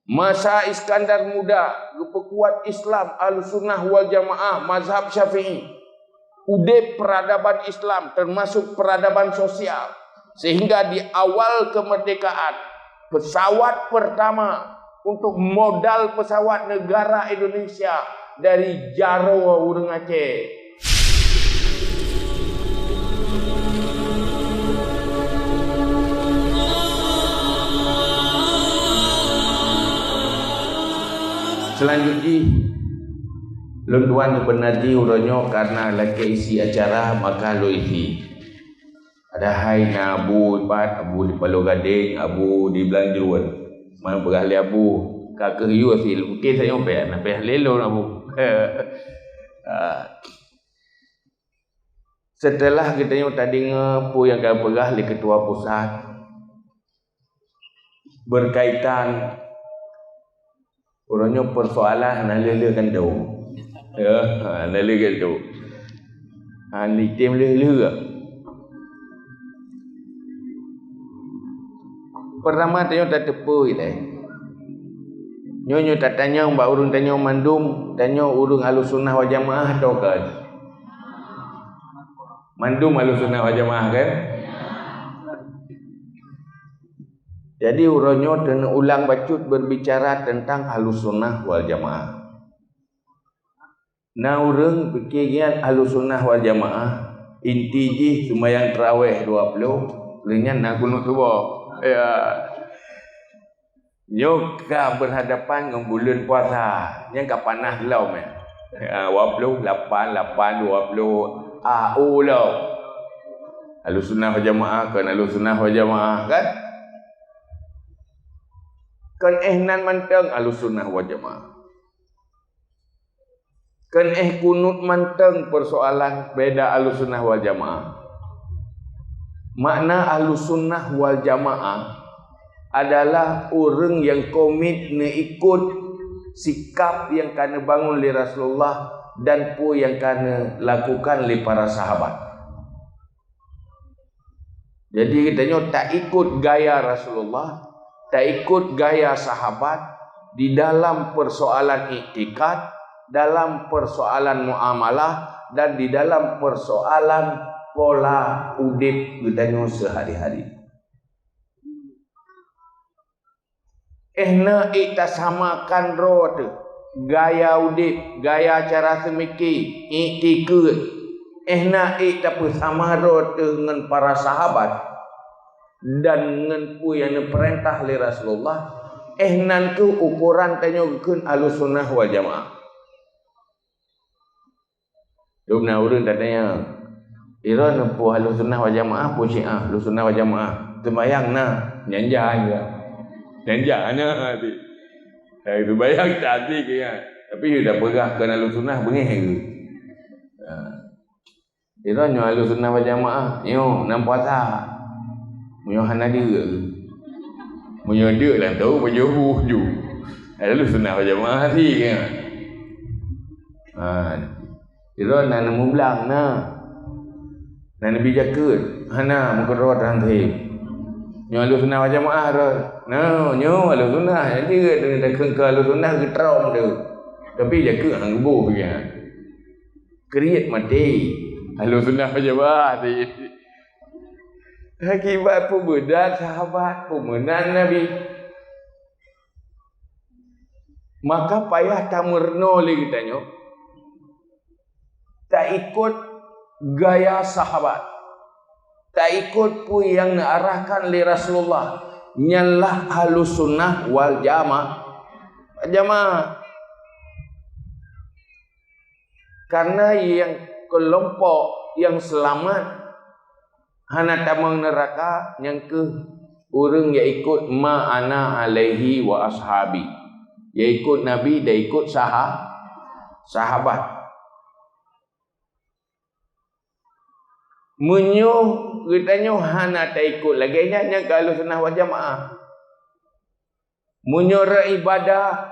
Masa Iskandar Muda, perkuat Islam Ahlussunnah wal Jamaah mazhab Syafi'i. Udip peradaban Islam termasuk peradaban sosial. Sehingga di awal kemerdekaan, pesawat pertama untuk modal pesawat negara Indonesia dari Jaro urang Aceh. Selanjutnya, lunduan benaji uronyo karena lagi isi acara maka lo isi. Ada hai na abu ipat, abu di Palu Gading, abu di Belanjuruan. Mana berahli abu kakak yu asil. Mungkin saya pe na pe lelo abu. Setelah kita tadi ngapu yang kau berahli ketua pusat berkaitan orangnya persoalan lele kan tu. Ya, lele kan tu. Ni tim lele. Pertama tanya tak tepu ile. Nyo tak tanya mbak urung tanya mandum, tanya urung Ahlussunnah wal Jamaah atau kan? Mandum Ahlussunnah wal Jamaah kan? Jadi uronyo dan ulang bacut berbicara tentang Ahlussunnah wal Jamaah. Nah urang pikiran Ahlussunnah wal Jamaah inti ji sembahyang tarawih 20 lenyan nak kunut subuh. Ya. Nyoka berhadapan dengan bulan puasa. Yang ka panah lau meh. 28 20 AU lau. Ahlussunnah wal Jamaah kan Ahlussunnah wal Jamaah kan? Kan nan manteng Ahlussunnah wal Jamaah. Kan kunut manteng persoalan beda Ahlussunnah wal Jamaah. Makna Ahlussunnah wal Jamaah adalah orang yang komit ne ikut sikap yang kana bangun li Rasulullah dan pu yang kana lakukan li para sahabat. Jadi katanya tak ikut gaya Rasulullah, tak ikut gaya sahabat di dalam persoalan iktikad, dalam persoalan muamalah dan di dalam persoalan pola udip katanya sehari-hari. Na kita samakan roh tu gaya udip, gaya cara semiki, iktikad. Na kita pun sama roh dengan para sahabat dan dengan pu yang perintah li Rasulullah. Nan tu ukuran tanya keun Ahlussunnah wal Jamaah. Dumna urang katanya, ira nempuh Ahlussunnah wal Jamaah pu Syiah, Ahlussunnah wal Jamaah. Sembayang nah nyanja juga. Janjana hati. Itu bayang tadi kaya. Tapi sudah berah ke Ahlussunnah bengih ke. Ira nyo Ahlussunnah wal Jamaah, nyo nam puasa. Munyo hana dia. Munyo dia lah tahu munyo ju. Ahlussunnah wal Jamaah ti kaya. Ira nan mublang na. Nan bijakut. Hana mengkerot rantai. Nyo Ahlussunnah wal Jamaah ro. Nyo Ahlussunnah jadi dengan ke Ahlussunnah getrom tu. Tapi jaga hang gebu pian. Kriat mati. Ahlussunnah wal Jamaah ti. Akibat pemuda sahabat, pemenang Nabi. Maka payah tamurno lagi tanya. Tak ikut gaya sahabat. Tak ikut pu yang diarahkan li Rasulullah. Nyalah Ahlussunnah wal Jamaah. Karena yang kelompok yang selamat hana tamang neraka yang ke urang yang ikut ma ana alaihi wa ashabi. Yang ikut Nabi dan ikut sahabat. Menyuh katanya hana tak ikut lagi nya ke Ahlussunnah wal Jamaah. Menyuh ibadah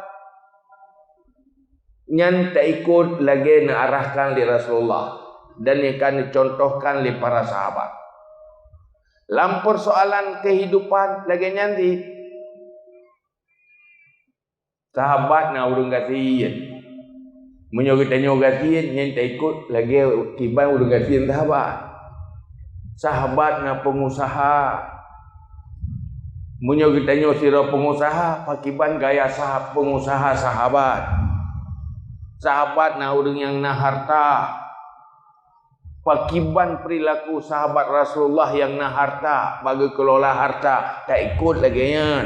nyan tak ikut lagi nak arahkan li Rasulullah dan yang akan dicontohkan li para sahabat. Dalam persoalan kehidupan lagi nyanti Sahabat na urung kasihan. Menyo kita nyo kasihan yang tak ikut lagi kiban urung kasihan sahabat. Sahabat na pengusaha. Menyo kita nyo sira pengusaha, pakiban gaya pengusaha sahabat. Sahabat na urang yang na harta. Pakiban perilaku sahabat Rasulullah yang na harta, bagi kelola harta, tak ikut lagi yan.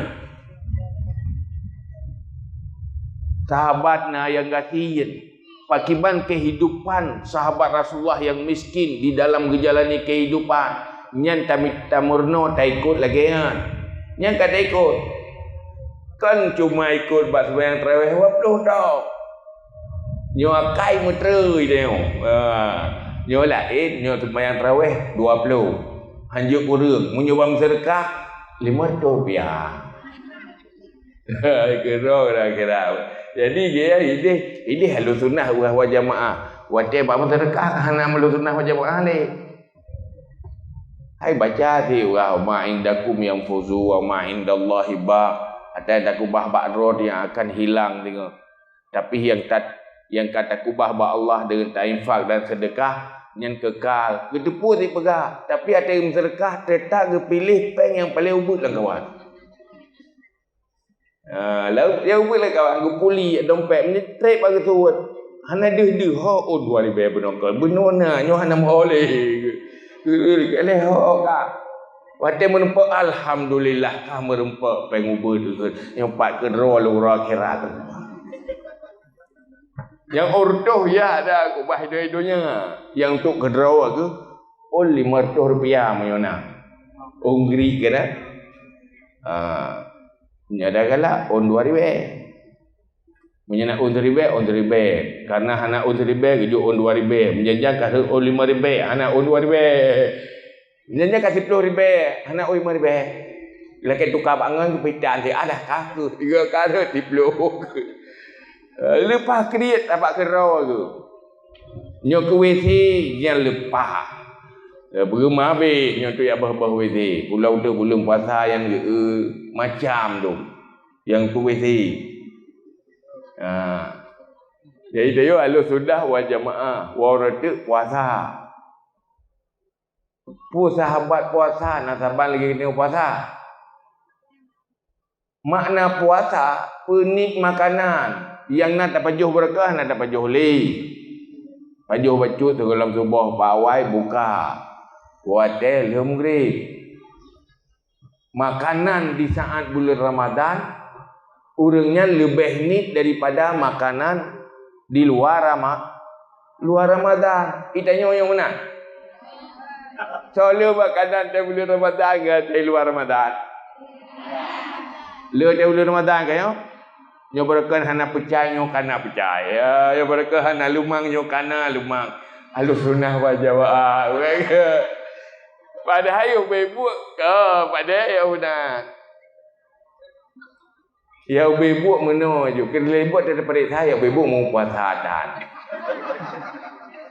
Sahabat na yang kasihan. Pakiban kehidupan sahabat Rasulullah yang miskin di dalam menjalani kehidupan. Nyan tamurno tak ikut lagi yan. Nyan tak ikut. Kan cuma ikut bab sembahyang tarawih 20 dah. Nyo akai meterui dia. Nyo lain nyo sembahyang tarawih 20. Hanjuk kurang, munyo bang sedekah 5 rupiah. Kira dah kira. Jadi dia ini halus sunnah wa jamaah. Wate bang sedekah hana halus sunnah wa jamaah le. Hai baca ti wa ma indakum yang fuzu wa ma indallahi ba. Ada kubah ba'rod yang akan hilang tengok. Tapi yang kata kubah ba Allah dengan infak dan sedekah yang kekal. Ketepu si pegah. Tapi ada yang sedekah tetap ke pilih peng yang paling ubud lah kawan. Lalu dia ubud lah kawan. Ke puli dompet menyetrip bagi tu. Hana deh ho 2000 benar. Benar na nyo hana boleh. Keleh ho ka. Wate menempak alhamdulillah kah merempak peng ubud tu. Yang pak ke rol akhirat. Yang urduh ya ada aku bah hidup-hidupnya. Yang untuk kedraw aku 500 rupiah mayona. Ongri ke dah. Ada kala 2000. Menyana 2000. Karena anak 2000 keju 2000. Menjanjang kasih 5000, anak 2000. Menjanjang kasih 10000, anak 5000. Lagi tukar bangan ke pitan dia ada kaku 3 kali diplok. Lepas kriat dapat kerau tu. Nyo ke WC yang lepas. Berumah habis nyo tu ya bah-bah WC. Pulau tu belum puasa yang macam tu. Yang tu WC. Jadi dia alu sudah wa jamaah wa ratu puasa. Sahabat puasa nak sabar lagi kena puasa. Makna puasa penik makanan. Yang nak dapat juh berkah, nak dapat juh li. Pajuh bacut tu dalam subuh pawai buka. Hotel maghrib. Makanan di saat bulan Ramadan urangnya lebih nikmat daripada makanan di luar Ramadan. Kita yang mana? Soalnya makanan di bulan Ramadan ke di luar Ramadan? Lu di bulan Ramadan ke yo? Nyo berkan hana percaya nyo kana percaya. Nyo berkan hana lumang nyo kana lumang. Alus sunnah wa jamaah. Pada hayo bebuk pada ya benar. Ya bebuk meno ju. Kena lebut daripada saya bebuk mau puasa dan.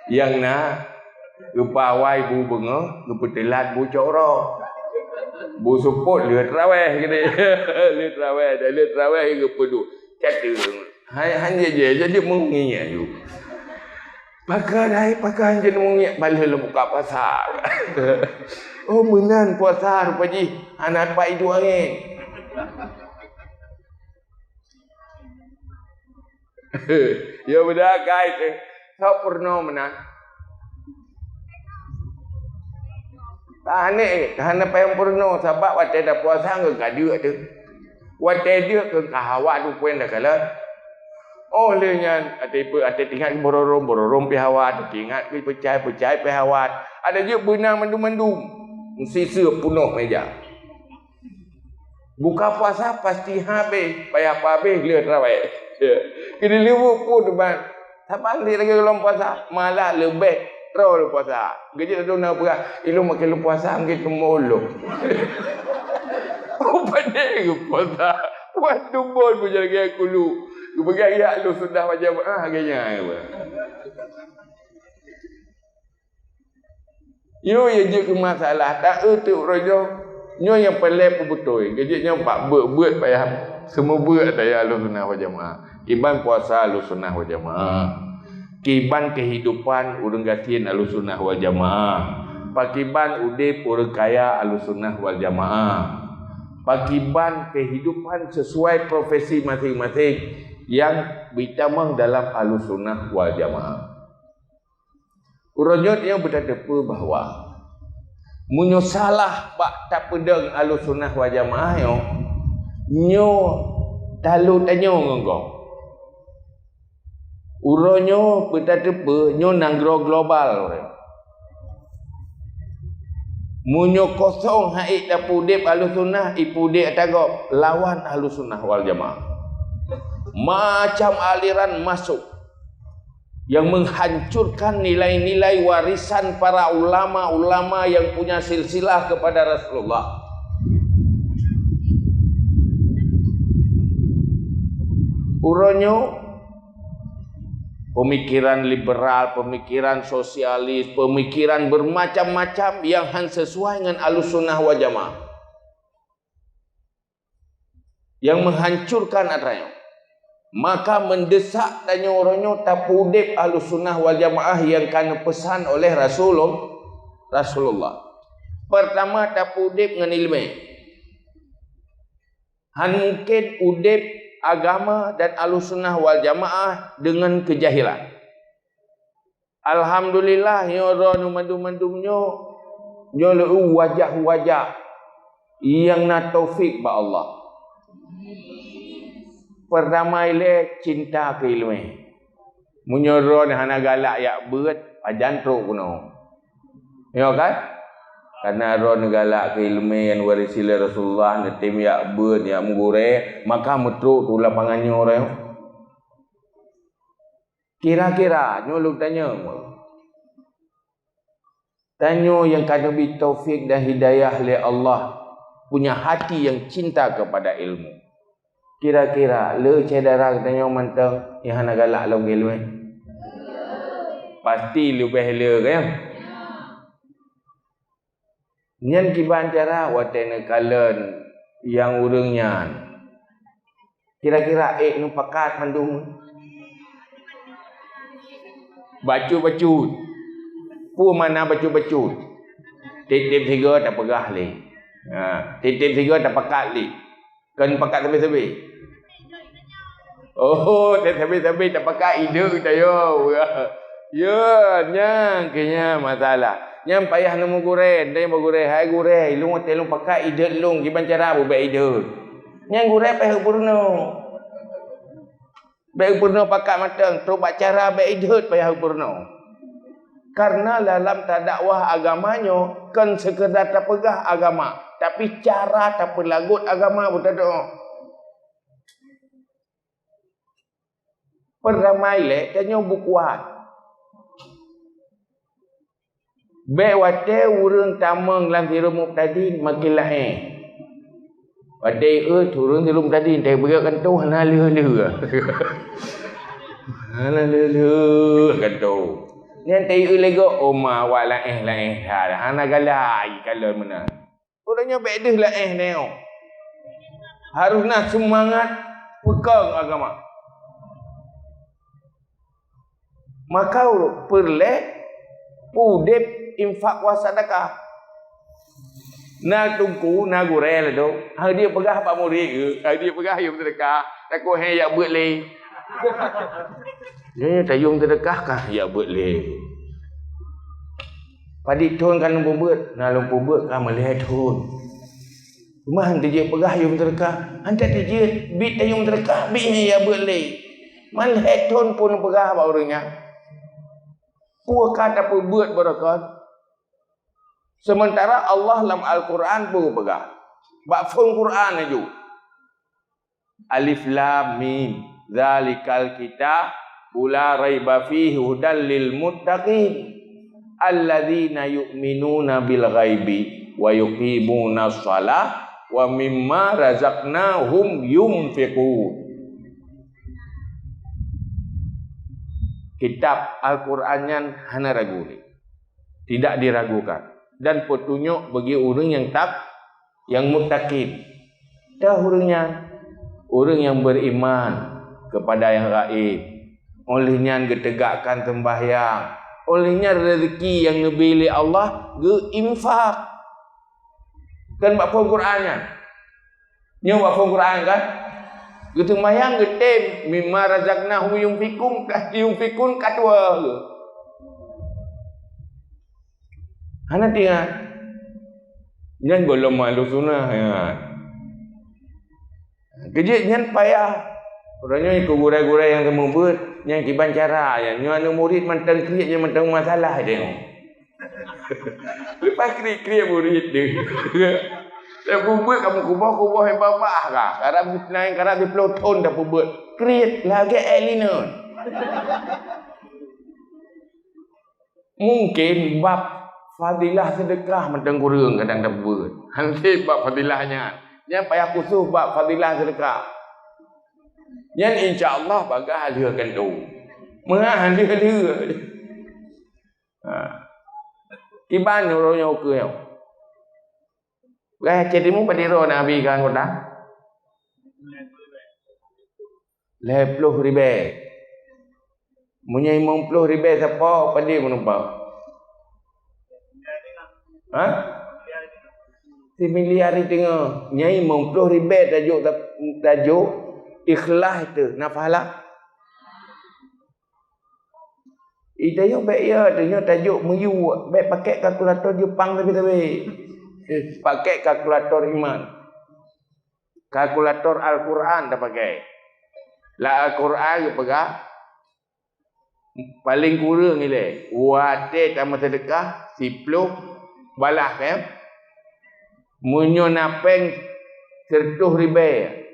Yang na lupa wai bu bengo, lupa telat bu coro. Bu support lihat raweh gini. Lihat raweh ke pedu. Kata hanya je jadi mengingat you. Pakai jadi mengingat balik buka pasar. Oh benar puasa rupaji anak pak itu angin. Ya benar kait. Kau pernah mana? Hana payung pernah sebab waktu dah puasa ke gaduh tu. Waktu dia ke kahawat tu pun dah kala. Oh lenya ada tinggal bororom pihawat, tinggal pecah pihawat. Ada je benar mendum-mendum. Sisa penuh meja. Buka puasa pasti habis, payah habis lihat rawai. Kena lewu pun ban. Sabar lagi dalam puasa, malah lebih terus puasa. Gaji tu nak berah, ilu makin puasa makin kemolo. Oh pandai ke puasa. Waktu bon pun jadi aku lu. Aku bagi ya lu sudah macam agaknya apa. Yo ye je ke masalah tak tu rojo. Nyo yang pelik pun betul. Gaji nyo pak buat payah. semua buat saya Ahlussunnah wal Jamaah. Kiban puasa Ahlussunnah wal Jamaah. Kiban kehidupan urang gatian Ahlussunnah wal Jamaah. Pakiban udip urang kaya Ahlussunnah wal Jamaah. Pakiban kehidupan sesuai profesi masing-masing yang ditamang dalam Ahlussunnah wal Jamaah. Urangnya yang berdepa bahawa munyo salah bak tak pedang Ahlussunnah wal Jamaah nyo talu tanyo ngongko. Urangnya berdepa nyo nanggro global orang. Munyo kosong haik dapudip Ahlussunnah ipudip tagap lawan Ahlussunnah wal Jamaah. Macam aliran masuk yang menghancurkan nilai-nilai warisan para ulama-ulama yang punya silsilah kepada Rasulullah. Uronyo pemikiran liberal, pemikiran sosialis, pemikiran bermacam-macam yang sesuai dengan Ahlussunnah wal Jamaah. Yang menghancurkan adanya. Maka mendesak tanya orangnya tapudip Ahlussunnah wal Jamaah yang kena pesan oleh Rasulullah. Pertama tapudip dengan ilmu. Mungkin udip agama dan Ahlussunnah wal Jamaah dengan kejahilan. Alhamdulillah nyoro mandum-mandumnyo nyolo wajah-wajah yang na taufik ba Allah. Pertama ile cinta ke ilmu. Munyoro hana galak yak beut pajantruk kuno. Ya kan? Karena ron galak ke ilmu yang warisila Rasulullah netim yak beut yak mugure maka metruk tu lapangannya orang. Kira-kira nyoluk tanya. Tanya yang kada bi taufik dan hidayah oleh Allah punya hati yang cinta kepada ilmu. Kira-kira le cedera tanya mantang yang hana galak long ilmu. Pasti lebih le kan? Nyan kiban cara watena kalen yang urangnya. Kira-kira nu pakat mandung. Bacu-bacu. Pu mana bacu-bacu. Titip tiga tak pegah li. Titip tiga tak pakat li. Kan pakat sampai-sampai. Oh, sampai-sampai tak pakat ide tayo. Ya, nyang kenya masalah. Nyang payah nemu gureh, dia mau gureh, hai gureh, ilung telung pakai ide ilung giban cara buat ide. Nyang gureh payah purno. Baik purno pakai matang, terus buat cara buat ide payah purno. Karena dalam dakwah agamanya kan sekedar tak pegah agama, tapi cara tak pelagut agama betul tak. Peramai le kanyo bukuat. Bewate urang tamang lan sirum muktadin makin lain. Wadai turun sirum muktadin tai berak kan tu hana le-le. Hana le-le kan tu. Nyan tai lego oma wa lain hana galai kalau mana. Orangnya bedeh lain neo. Harusnya semangat pegang agama. Maka perle pudip infak wa sedekah. Na tungku na gurel do. Ha dia pegah pak murid ke? Ha dia pegah yang sedekah. Takut he yak buat le. Dia tayung sedekah kah yak buat le. Padi thon kan lumpuh na lumpuh beut ka melihat thon. Rumah hang dia pegah yang sedekah. Hantar dia bit tayung sedekah bit he yak buat le. Melihat thon pun pegah ba orangnya. Puakat apa buat barakat. Sementara Allah dalam Al-Quran pun pegah. Ba'fung Quran aja. Alif Lam Mim. Zalikal kitab la raiba fihi hudal lil muttaqin. Alladzina yu'minuna bil ghaibi wa yuqimuna shalah wa mimma razaqnahum yunfiqun. Kitab Al-Qurannya hana ragu ni. Tidak diragukan. Dan petunjuk bagi orang yang muttaqin. Dah orangnya orang yang beriman kepada yang gaib, olehnya getegakkan sembahyang, olehnya rezeki yang lebih oleh Allah infak. Kan buat Qurannya. Nyo buat Quran kan? Gitu sembahyang getem mimma razaqnahu yunfikun katwa. Hana tinggal. Jangan golong malu sunah ya. Kerja jangan payah. Orangnya ikut gurai-gurai yang temu buat, yang kiban cara ya. Nyo anu murid mantang kriak je mantang masalah dia. Lepas kriak murid dia. Saya buat kamu kubah yang babah kah? Karena naik karena di peloton dah buat. Kriak lagi elina. Mungkin bab fadilah sedekah mantang kurang kadang dah buat. Nanti bab fadilahnya. Yang payah khusus bab fadilah sedekah. Yang insya-Allah bagai hal-hal tu. Mengahan dia. Kiban orangnya okey. Gaya cedimu padiro Nabi kan kota. 10 ribu. Munya 50 ribu siapa padi menumpang? Ha? Si miliar tengah. Nyai 50 ribu tajuk ikhlas itu nafalah. Itu baik ya, tanya tajuk Melayu, baik pakai kalkulator Jepang tapi. Pakai kalkulator iman. Kalkulator Al-Quran dah pakai. La Al-Quran dia pegang. Paling kurang ni. Wate tambah sedekah 10 balah kan. Munyo napeng 100 ribu.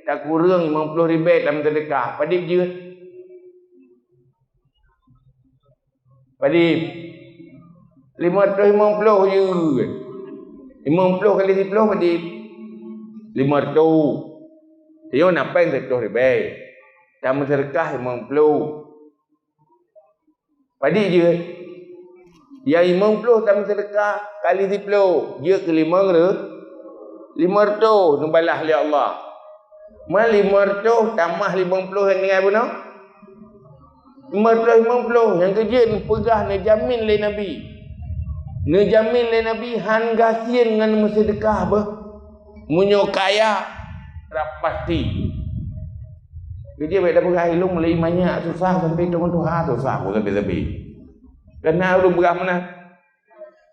Tak kurang 50 ribu tambah sedekah. Padip je. Padip 550 je. 50 kali 10 pada 500. Dia nak pen 10 ribu. Tambah sedekah 50. Padi je. Yang 50 tambah sedekah kali 10. Dia ke 5 ke 500 numbalah oleh Allah. Mal 500 tambah 50 yang dengan apa 550 yang kerja ni pegah ni jamin oleh Nabi. Ngejamin le Nabi han gasien dengan sedekah apa? Munyo kaya pasti. Dia baik dah berah ilmu mulai banyak susah sampai dengan Tuhan susah pun sampai. Kena belum berah mana?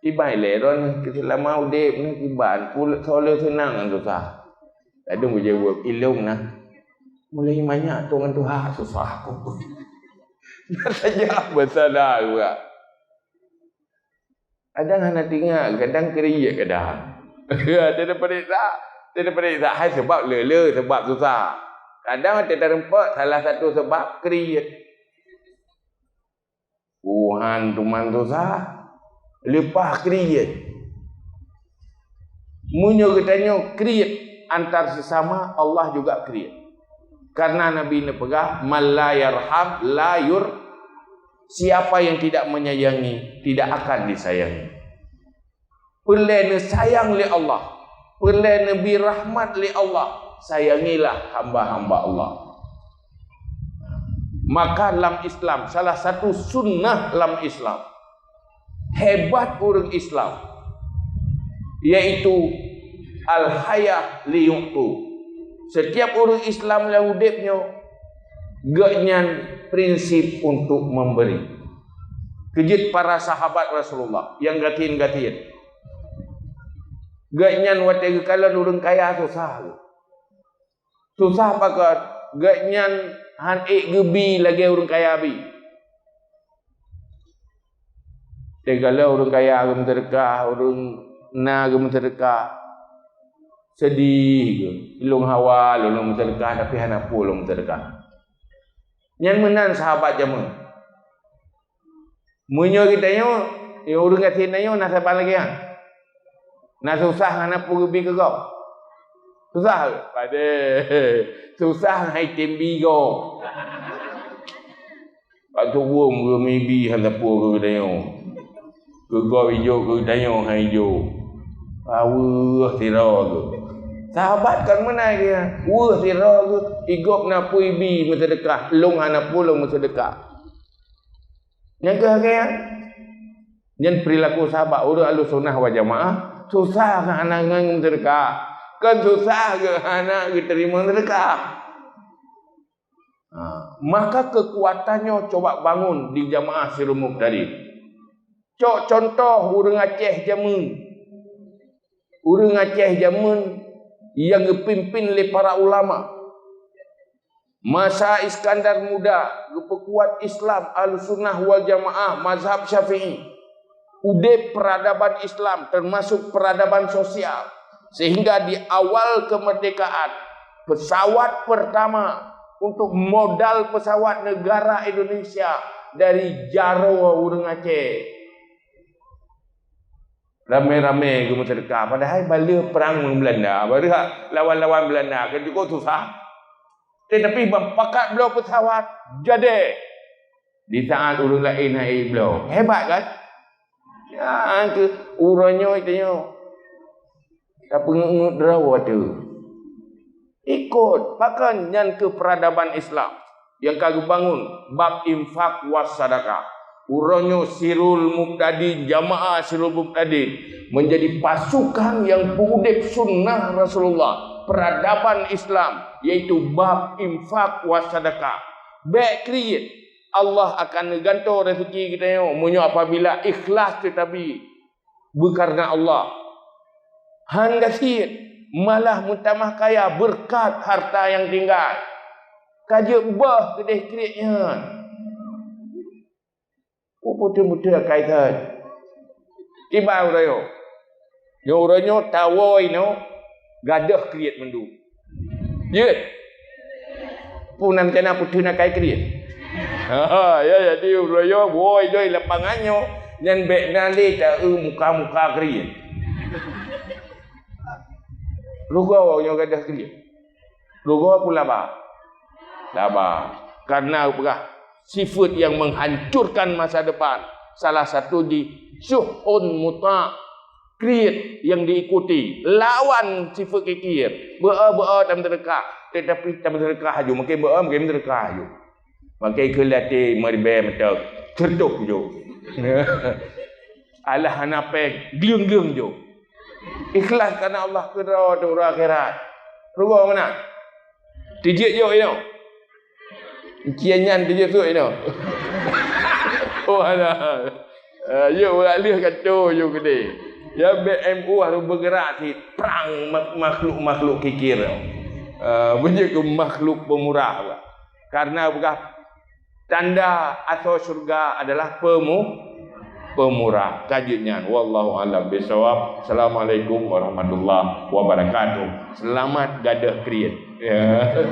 Tibai le ron selama udip ni tiban pul soleh senang kan susah. Tak ada menjawab ilmu nah. Mulai banyak dengan Tuhan susah pun. Saja bersalah juga. Kadang nak tinggal, kadang keriak kadang. Tidak periksa. Hai sebab lele, sebab susah. Kadang tidak rempak, salah satu sebab keriak. Tuhan tuman susah. Lepas keriak. Munyo katanya keriak antar sesama, Allah juga keriak. Karena Nabi ini pegang, man la yarham la yur. Siapa yang tidak menyayangi tidak akan disayangi. Perlena sayang li Allah, perlena bi rahmat li Allah, sayangilah hamba-hamba Allah. Maka dalam Islam salah satu sunnah dalam Islam hebat orang Islam yaitu al-hayah li yu'tu. Setiap orang Islam yang hidupnya gaknyan prinsip untuk memberi. Kejut para sahabat Rasulullah yang gatin-gatin. Gaknyan watega kalau orang kaya susah. Susah pakat. Gaknyan han gebi lagi orang kaya bi. Tegala orang kaya agam terkah, orang na agam terkah. Sedih ke. Ilung hawa, ilung terkah tapi hana pulung terkah. Yang menan sahabat jamu. Munyo kita yo, orang kat sini yo nak siapa lagi ah? Nak susah nak pergi ke kau. Susah ke? Pada susah hai tembi kau. Pak tu gua maybe hendak pu ke dayo. Ke kau hijau ke dayo hai hijau. Awah tira ke. Sahabat kan mana dia? Wah tira ke igop na puibi bersedekah, long hana pulung bersedekah. Yang keharian yang perilaku sahabat urut ahlu sunnah wal jamaah, susah ke anak ngang bersedekah. Kan susah ke anak terima sedekah. Maka kekuatannya coba bangun di jamaah Sirul Muqtadin. Contoh orang Aceh zaman. Orang Aceh zaman yang dipimpin oleh para ulama. Masa Iskandar Muda, pekuat Islam Ahlussunnah wal Jamaah mazhab Syafi'i. Udah peradaban Islam termasuk peradaban sosial. Sehingga di awal kemerdekaan pesawat pertama untuk modal pesawat negara Indonesia dari Jawa orang Aceh. Ramai-ramai ke sedekah. Padahal bala perang dengan Belanda, bala lawan-lawan Belanda kan juga susah. Tetapi pakat belau pesawat jadi. Di saat orang lain naik belau. Hebat kan? Ya ke urangnya itu nyo. Tak pengut derawa tu. Ikut pakan yang ke peradaban Islam yang kagum bangun bab infak was sedekah. Urangnya Sirul Muqtadin, jamaah Sirul Muqtadin menjadi pasukan yang pengudip sunnah Rasulullah, peradaban Islam, yaitu bab infak was sedekah. Baik create Allah akan gantung rezeki kita yo munyo apabila ikhlas tetapi berkarena Allah. Hangga siit malah mutamah kaya berkat harta yang tinggal. Kaje bah kedeh create-nya. Betul-betul kaitan. Tiba urayo. Yo uranyo tawoi no gadah kriat mendu. Ye. Punan kena putu nak kai kriat. Ya jadi urayo woi doi lapangannya nyan bek nali ta muka-muka kriat. Lugo yo gadah kriat. Lugo pula ba. Laba. Karena apa? Sifat yang menghancurkan masa depan. Salah satu di syuhun muta' kriat yang diikuti. Lawan sifat kikir. Be'a dalam terdekat. Tetapi dalam terdekat haju. Makin be'a, makin terdekat haju. Makin kelihati meribah macam tertuk je. Alah hanapek gliung-gliung je. Ikhlas kerana Allah kira di akhirat. Ruang mana? Tijik je you know. Kianyan dia tu ini. Oh ada. Ya alih kata you gede. Ya BMU harus bergerak di perang makhluk-makhluk kikir. Bunyi ke makhluk pemurah. Karena bukan tanda atau surga adalah pemurah. Kajiannya wallahu a'lam bishawab. Assalamualaikum warahmatullahi wabarakatuh. Selamat gadah kriat. Ya.